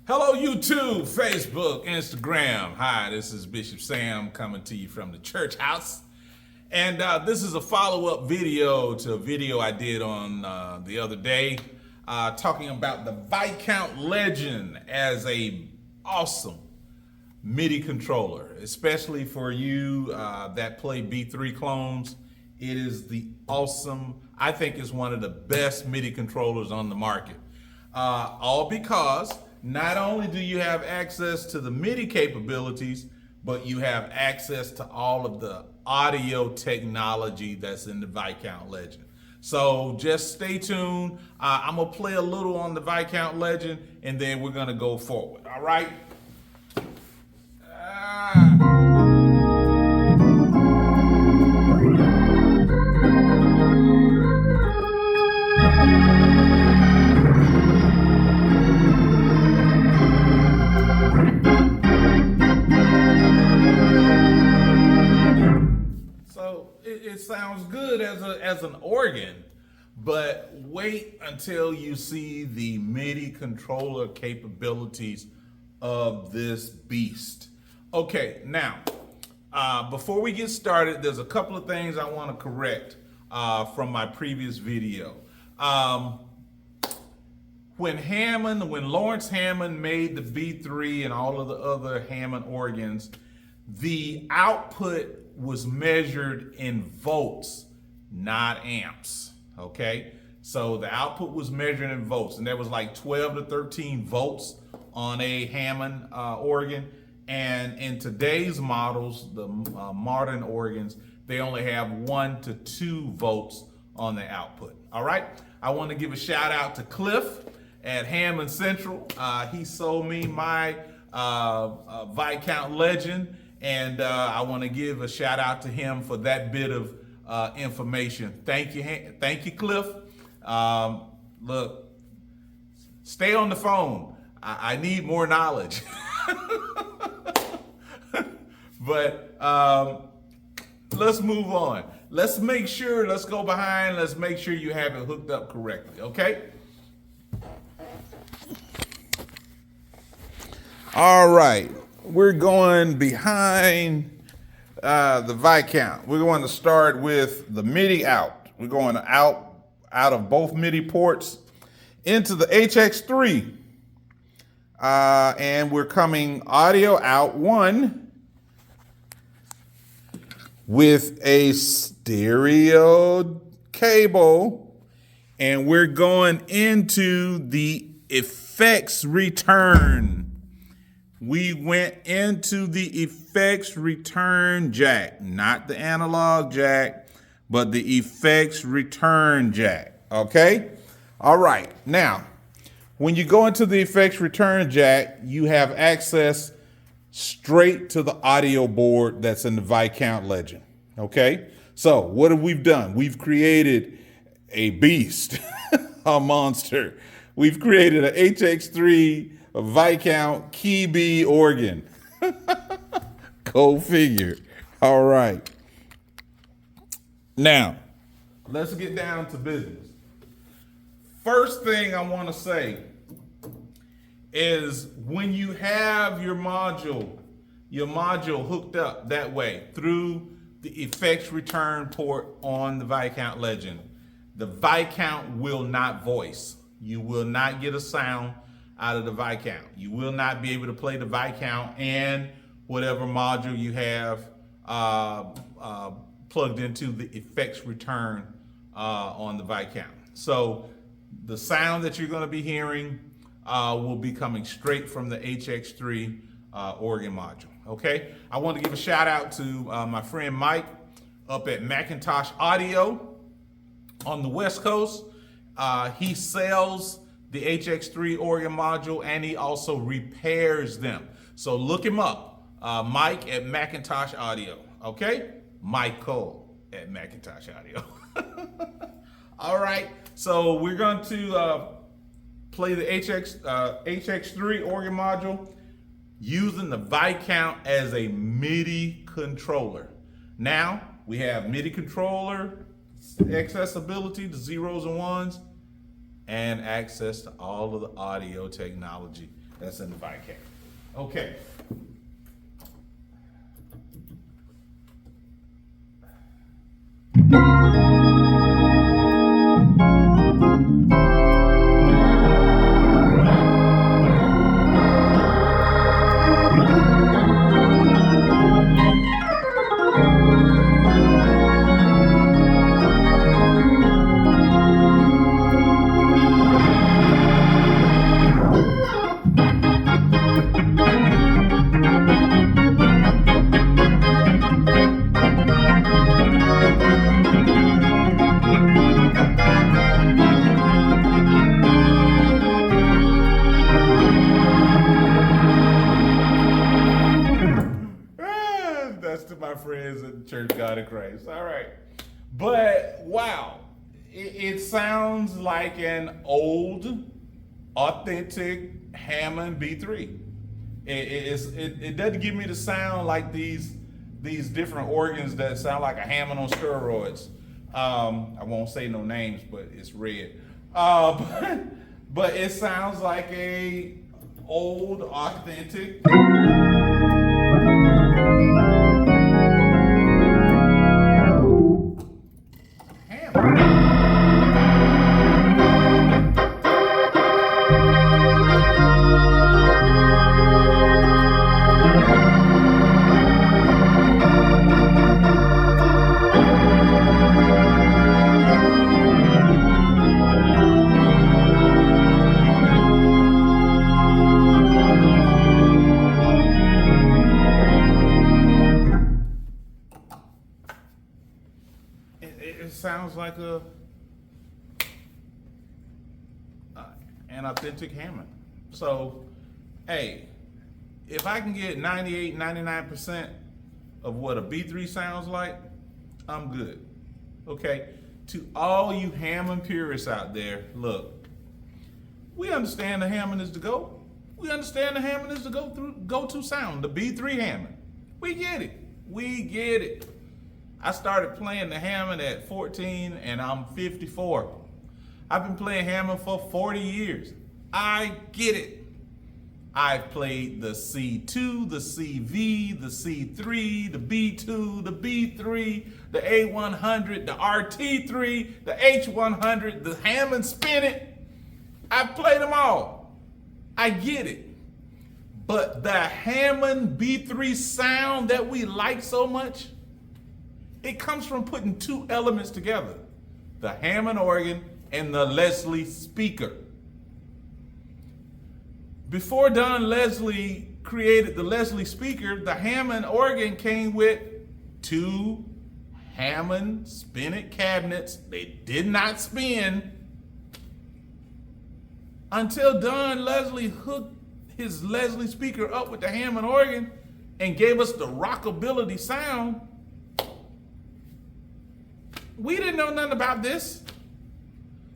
Hello, YouTube, Facebook, Instagram. Hi, this is Bishop Sam coming to you from the church house. And this is a follow-up video to a video I did on the other day talking about the Viscount Legend as a awesome Midi controller, especially for you that play B3 clones. It is the awesome, I think it's one of the best Midi controllers on the market. All because not only do you have access to the Midi capabilities, but you have access to all of the audio technology that's in the Viscount Legend. So just stay tuned. I'm gonna play a little on the Viscount Legend and then we're gonna go forward, all right? It sounds good as an organ, but wait until you see the MIDI controller capabilities of this beast. Okay, now, before we get started, there's a couple of things I want to correct from my previous video. When Lawrence Hammond made the B3 and all of the other Hammond organs, the output was measured in volts, not amps, okay? So the output was measured in volts, and there was like 12 to 13 volts on a Hammond organ. And in today's models, the modern organs, they only have 1 to 2 volts on the output, all right? I want to give a shout out to Cliff at Hammond Central. He sold me my Viscount Legend. And I want to give a shout out to him for that bit of information. Thank you, Cliff. Look, stay on the phone. I need more knowledge. But let's move on. Let's go behind. Let's make sure you have it hooked up correctly, okay? All right. We're going behind the Viscount. We're going to start with the MIDI out. We're going out of both MIDI ports into the Hx3. And we're coming audio out 1 with a stereo cable. And we're going into the effects return. We went into the effects return jack, not the analog jack, but the effects return jack, okay? All right, now, when you go into the effects return jack, you have access straight to the audio board that's in the Viscount Legend, okay? So what have we done? We've created a beast, a monster. We've created an Hx3 a Viscount Key B organ. Go figure. All right. Now, let's get down to business. First thing I want to say is when you have your module hooked up that way through the effects return port on the Viscount Legend, the Viscount will not voice. You will not get a sound out of the Viscount. You will not be able to play the Viscount and whatever module you have plugged into the effects return on the Viscount. So the sound that you're going to be hearing will be coming straight from the Hx3 organ module, okay? I want to give a shout out to my friend Mike up at Macintosh Audio on the West Coast. He sells the Hx3 organ module, and he also repairs them. So look him up, Mike at Macintosh Audio, okay? Michael at Macintosh Audio. All right, so we're going to play the Hx3 organ module using the Viscount as a MIDI controller. Now, we have MIDI controller, accessibility to zeros and ones, and access to all of the audio technology That's in the Viscount. Okay. That's to my friends at the Church of God in Christ. All right. But wow, it sounds like an old, authentic Hammond B3. It doesn't give me the sound like these different organs that sound like a Hammond on steroids. I won't say no names, but it's red. But it sounds like a old, authentic it sounds like an authentic Hammond. So, hey, if I can get 98, 99% of what a B3 sounds like, I'm good. Okay? To all you Hammond purists out there, look, we understand the Hammond is the GOAT. We understand the Hammond is the go-to sound, the B3 Hammond. We get it. We get it. I started playing the Hammond at 14 and I'm 54. I've been playing Hammond for 40 years. I get it. I've played the C2, the CV, the C3, the B2, the B3, the A100, the RT3, the H100, the Hammond Spin It. I've played them all. I get it. But the Hammond B3 sound that we like so much, it comes from putting two elements together, the Hammond organ and the Leslie speaker. Before Don Leslie created the Leslie speaker, the Hammond organ came with two Hammond Spin It cabinets. They did not spin until Don Leslie hooked his Leslie speaker up with the Hammond organ and gave us the rockability sound. We didn't know nothing about this.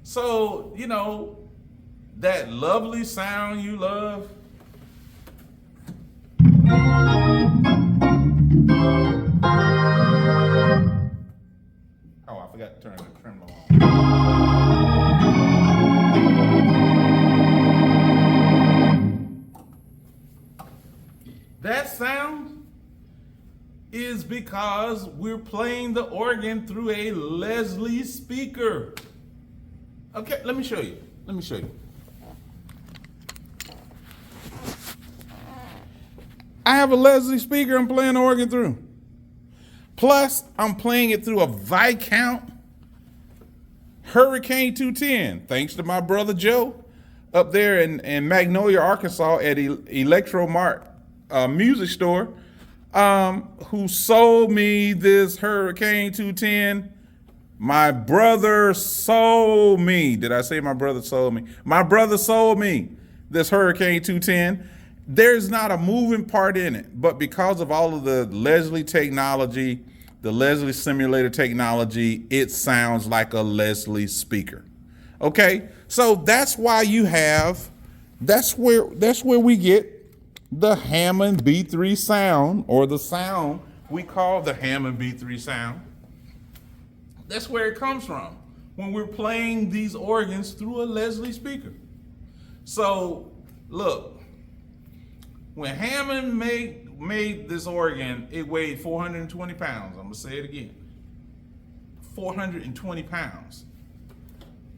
So, you know, that lovely sound you love. Oh, I forgot to turn the tremolo on. That sound is because we're playing the organ through a Leslie speaker. Okay, let me show you. I have a Leslie speaker I'm playing the organ through. Plus, I'm playing it through a Viscount Hurricane 210, thanks to my brother Joe up there in Magnolia, Arkansas at Electromart music store, who sold me this Hurricane 210. My brother sold me. Did I say my brother sold me? My brother sold me this Hurricane 210. There's not a moving part in it, but because of all of the Leslie technology, the Leslie simulator technology, it sounds like a Leslie speaker. Okay, so that's why that's where we get the Hammond B3 sound, or the sound we call the Hammond B3 sound. That's where it comes from when we're playing these organs through a Leslie speaker. So look, When Hammond made this organ, it weighed 420 pounds. I'm gonna say it again. 420 pounds.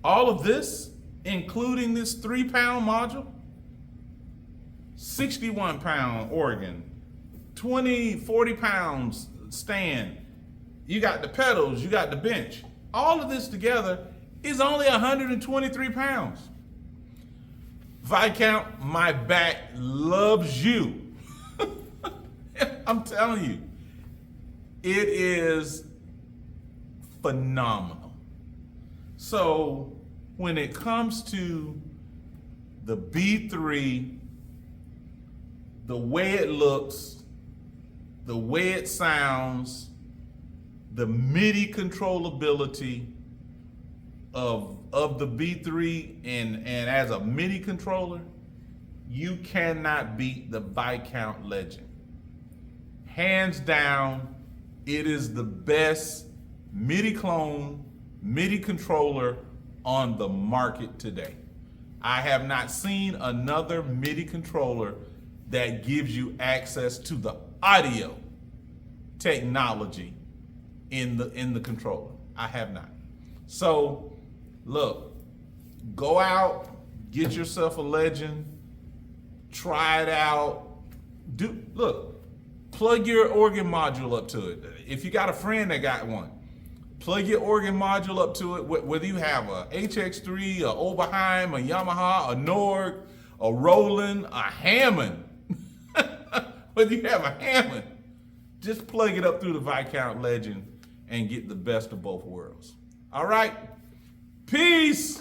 All of this, including this 3-pound module, 61-pound organ, 40 pounds stand. You got the pedals, you got the bench. All of this together is only 123 pounds. Viscount, my back loves you. I'm telling you, it is phenomenal. So when it comes to the B3, the way it looks, the way it sounds, the MIDI controllability of the B3 and as a MIDI controller, you cannot beat the Viscount Legend. Hands down, it is the best MIDI clone, MIDI controller on the market today. I have not seen another MIDI controller that gives you access to the audio technology in the controller. I have not. So look, go out, get yourself a Legend, try it out. Plug your organ module up to it. If you got a friend that got one, plug your organ module up to it, whether you have a Hx3, a Oberheim, a Yamaha, a Nord, a Roland, a Hammond. Whether you have a Hammond, just plug it up through the Viscount Legend and get the best of both worlds. All right? Peace!